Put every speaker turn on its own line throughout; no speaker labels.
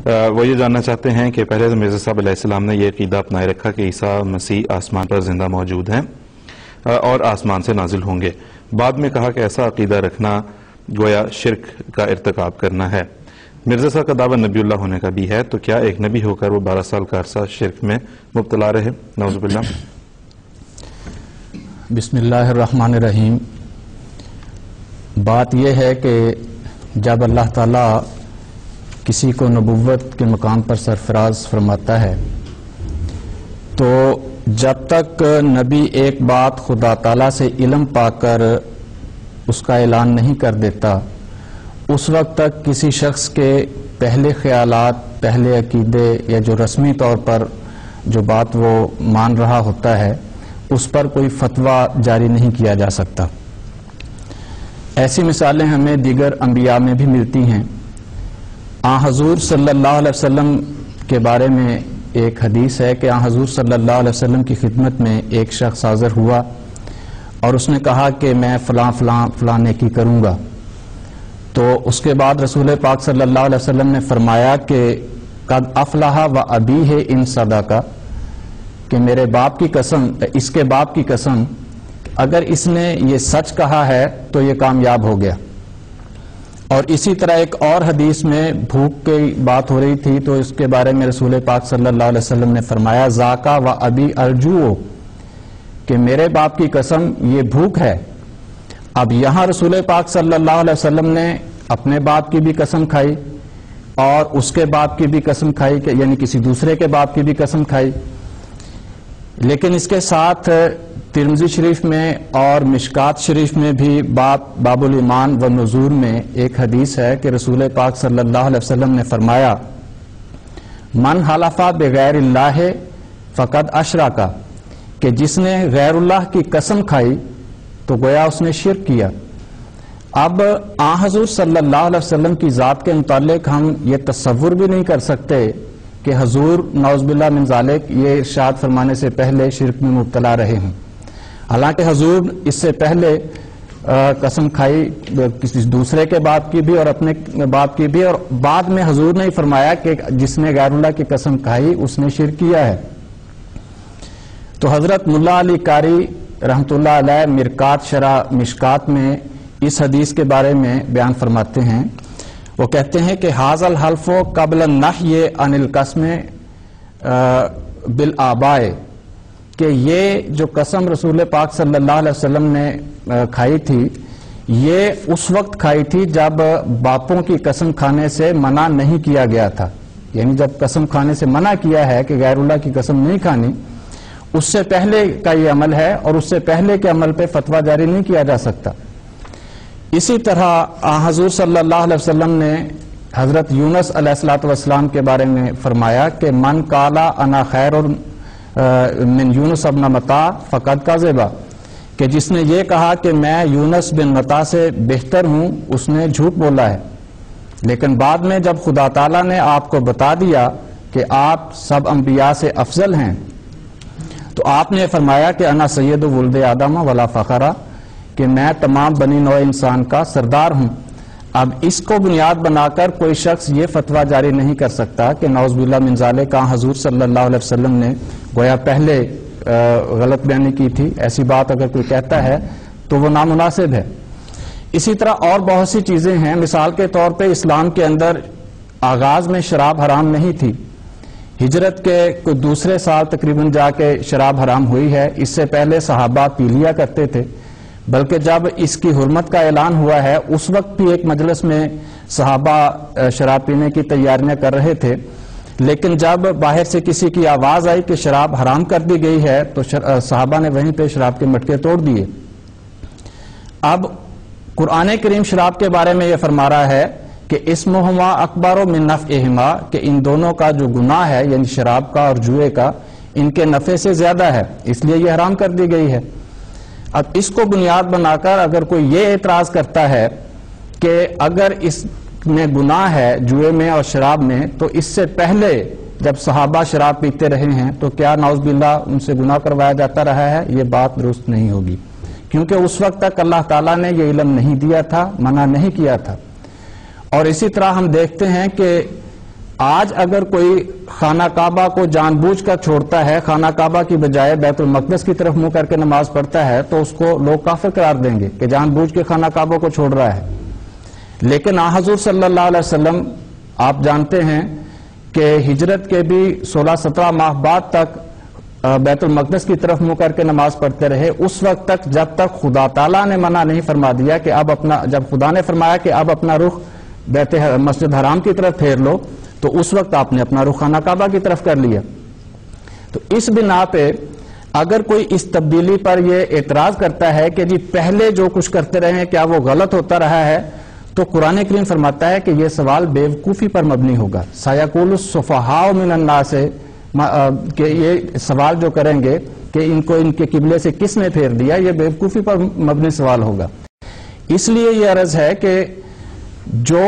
وہ یہ جاننا چاہتے ہیں کہ پہلے تو مرزا صاحب علیہ السلام نے یہ عقیدہ اپنائے رکھا کہ عیسیٰ مسیح آسمان پر زندہ موجود ہیں اور آسمان سے نازل ہوں گے. بعد میں کہا کہ ایسا عقیدہ رکھنا گویا شرک کا ارتکاب کرنا ہے. مرزا صاحب کا دعویٰ نبی اللہ ہونے کا بھی ہے، تو کیا ایک نبی ہو کر وہ 12 سال کا عرصہ شرک میں مبتلا رہے؟ نعوذ باللہ.
بسم اللہ الرحمن الرحیم. بات یہ ہے کہ جب اللہ تعالیٰ کسی کو نبوت کے مقام پر سرفراز فرماتا ہے تو جب تک نبی ایک بات خدا تعالیٰ سے علم پا کر اس کا اعلان نہیں کر دیتا، اس وقت تک کسی شخص کے پہلے خیالات، پہلے عقیدے یا جو رسمی طور پر جو بات وہ مان رہا ہوتا ہے اس پر کوئی فتویٰ جاری نہیں کیا جا سکتا. ایسی مثالیں ہمیں دیگر انبیاء میں بھی ملتی ہیں. حضور صلی اللہ علیہ وسلم کے بارے میں ایک حدیث ہے کہ حضور صلی اللہ علیہ وسلم کی خدمت میں ایک شخص حاضر ہوا اور اس نے کہا کہ میں فلاں فلاں فلاں نیکی کروں گا. تو اس کے بعد رسول پاک صلی اللہ علیہ وسلم نے فرمایا کہ قد افلح و ابیہ ان صدقہ، کہ میرے باپ کی قسم، اس کے باپ کی قسم، اگر اس نے یہ سچ کہا ہے تو یہ کامیاب ہو گیا. اور اسی طرح ایک اور حدیث میں بھوک کی بات ہو رہی تھی تو اس کے بارے میں رسول پاک صلی اللہ علیہ وسلم نے فرمایا ذاکا و ابی ارجو، کہ میرے باپ کی قسم یہ بھوک ہے. اب یہاں رسول پاک صلی اللہ علیہ وسلم نے اپنے باپ کی بھی قسم کھائی اور اس کے باپ کی بھی قسم کھائی، کہ یعنی کسی دوسرے کے باپ کی بھی قسم کھائی. لیکن اس کے ساتھ ترمذی شریف میں اور مشکات شریف میں بھی باب الایمان و نذور میں ایک حدیث ہے کہ رسول پاک صلی اللہ علیہ وسلم نے فرمایا من حلف بغیر اللہ فقد اشرک، کہ جس نے غیر اللہ کی قسم کھائی تو گویا اس نے شرک کیا. اب حضور صلی اللہ علیہ وسلم کی ذات کے متعلق ہم یہ تصور بھی نہیں کر سکتے کہ حضور نعوذ باللہ من ذالک یہ ارشاد فرمانے سے پہلے شرک میں مبتلا رہے ہوں. حالانکہ حضور اس سے پہلے قسم کھائی کسی دوسرے کے باپ کی بھی اور اپنے باپ کی بھی، اور بعد میں حضور نے فرمایا کہ جس نے غیر اللہ کی قسم کھائی اس نے شرک کیا ہے. تو حضرت ملا علی قاری رحمۃ اللہ علیہ مرکات شرح مشکات میں اس حدیث کے بارے میں بیان فرماتے ہیں. وہ کہتے ہیں کہ حاذ الحلف قبل النہی عن القسم بالآباء، کہ یہ جو قسم رسول پاک صلی اللہ علیہ وسلم نے کھائی تھی یہ اس وقت کھائی تھی جب باپوں کی قسم کھانے سے منع نہیں کیا گیا تھا. یعنی جب قسم کھانے سے منع کیا ہے کہ غیر اللہ کی قسم نہیں کھانی، اس سے پہلے کا یہ عمل ہے اور اس سے پہلے کے عمل پہ فتویٰ جاری نہیں کیا جا سکتا. اسی طرح حضور صلی اللہ علیہ وسلم نے حضرت یونس علیہ الصلوۃ والسلام کے بارے میں فرمایا کہ من قالا انا خیر من یونس ابن متا فقد کذبا، کہ جس نے یہ کہا کہ میں یونس بن متا سے بہتر ہوں اس نے جھوٹ بولا ہے. لیکن بعد میں جب خدا تعالیٰ نے آپ کو بتا دیا کہ آپ سب انبیاء سے افضل ہیں تو آپ نے فرمایا کہ انا سید ولد آدم ولا فخرا، کہ میں تمام بنی نوع انسان کا سردار ہوں. اب اس کو بنیاد بنا کر کوئی شخص یہ فتویٰ جاری نہیں کر سکتا کہ نعوذ باللہ من ذالک حضور صلی اللہ علیہ وسلم نے گویا پہلے غلط بیانی کی تھی. ایسی بات اگر کوئی کہتا ہے تو وہ نامناسب ہے. اسی طرح اور بہت سی چیزیں ہیں. مثال کے طور پہ اسلام کے اندر آغاز میں شراب حرام نہیں تھی، ہجرت کے کوئی دوسرے سال تقریباً جا کے شراب حرام ہوئی ہے. اس سے پہلے صحابہ پی لیا کرتے تھے، بلکہ جب اس کی حرمت کا اعلان ہوا ہے اس وقت بھی ایک مجلس میں صحابہ شراب پینے کی تیاریاں کر رہے تھے. لیکن جب باہر سے کسی کی آواز آئی کہ شراب حرام کر دی گئی ہے تو صحابہ نے وہیں پہ شراب کے مٹکے توڑ دیے. اب قرآن کریم شراب کے بارے میں یہ فرما رہا ہے کہ اسمہما اکبر من نفعہما، کہ ان دونوں کا جو گناہ ہے یعنی شراب کا اور جوئے کا ان کے نفع سے زیادہ ہے، اس لیے یہ حرام کر دی گئی ہے. اب اس کو بنیاد بنا کر اگر کوئی یہ اعتراض کرتا ہے کہ اگر اس میں گناہ ہے جوئے میں اور شراب میں تو اس سے پہلے جب صحابہ شراب پیتے رہے ہیں تو کیا نعوذ باللہ ان سے گناہ کروایا جاتا رہا ہے؟ یہ بات درست نہیں ہوگی، کیونکہ اس وقت تک اللہ تعالیٰ نے یہ علم نہیں دیا تھا، منع نہیں کیا تھا. اور اسی طرح ہم دیکھتے ہیں کہ آج اگر کوئی خانہ کعبہ کو جان بوجھ کر چھوڑتا ہے، خانہ کعبہ کی بجائے بیت المقدس کی طرف منہ کر کے نماز پڑھتا ہے، تو اس کو لوگ کافر قرار دیں گے کہ جان بوجھ کے خانہ کعبہ کو چھوڑ رہا ہے۔ لیکن حضور صلی اللہ علیہ وسلم آپ جانتے ہیں کہ ہجرت کے بھی 16-17 ماہ بعد تک بیت المقدس کی طرف منہ کر کے نماز پڑھتے رہے، اس وقت تک جب تک خدا تعالیٰ نے منع نہیں فرما دیا کہ جب خدا نے فرمایا کہ اب اپنا رخ مسجد حرام کی طرف پھیر لو، تو اس وقت آپ نے اپنا رخ خانہ کعبہ کی طرف کر لیا۔ تو اس بنا پہ اگر کوئی اس تبدیلی پر یہ اعتراض کرتا ہے کہ جی پہلے جو کچھ کرتے رہے ہیں کیا وہ غلط ہوتا رہا ہے، تو قرآن کریم فرماتا ہے کہ یہ سوال بیوقوفی پر مبنی ہوگا۔ سَيَقُولُ السُّفَهَاءُ مِنَ النَّاسِ کہ یہ سوال جو کریں گے کہ ان کو ان کے قبلے سے کس نے پھیر دیا، یہ بیوقوفی پر مبنی سوال ہوگا۔ اس لیے یہ عرض ہے کہ جو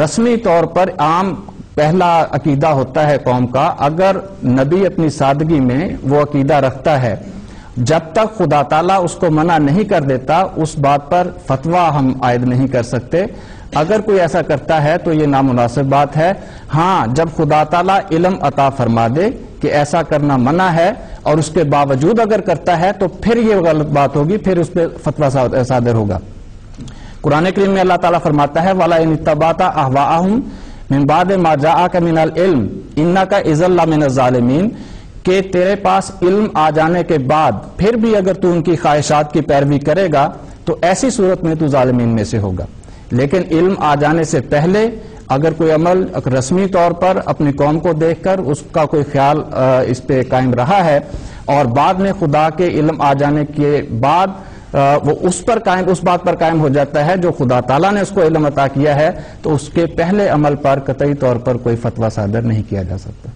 رسمی طور پر عام پہلا عقیدہ ہوتا ہے قوم کا، اگر نبی اپنی سادگی میں وہ عقیدہ رکھتا ہے، جب تک خدا تعالیٰ اس کو منع نہیں کر دیتا اس بات پر فتویٰ ہم عائد نہیں کر سکتے۔ اگر کوئی ایسا کرتا ہے تو یہ نامناسب بات ہے۔ ہاں، جب خدا تعالیٰ علم عطا فرما دے کہ ایسا کرنا منع ہے اور اس کے باوجود اگر کرتا ہے تو پھر یہ غلط بات ہوگی، پھر اس پہ فتویٰ صادر ہوگا۔ قرآن کریم میں اللہ تعالیٰ فرماتا ہے وَلَئِنِ اتَّبَعْتَ أَهْوَاءَهُمْ مِنْ بَعْدِ مَا جَاءَكَ مِنَ الْعِلْمِ إِنَّكَ إِذًا لَّمِنَ الظَّالِمِينَ کہ تیرے پاس علم آ جانے کے بعد پھر بھی اگر تو ان کی خواہشات کی پیروی کرے گا تو ایسی صورت میں تو ظالمین میں سے ہوگا۔ لیکن علم آ جانے سے پہلے اگر کوئی عمل رسمی طور پر اپنی قوم کو دیکھ کر اس کا کوئی خیال اس پہ قائم رہا ہے اور بعد میں خدا کے علم آ جانے کے بعد وہ اس بات پر قائم ہو جاتا ہے جو خدا تعالیٰ نے اس کو علم عطا کیا ہے، تو اس کے پہلے عمل پر قطعی طور پر کوئی فتویٰ صادر نہیں کیا جا سکتا۔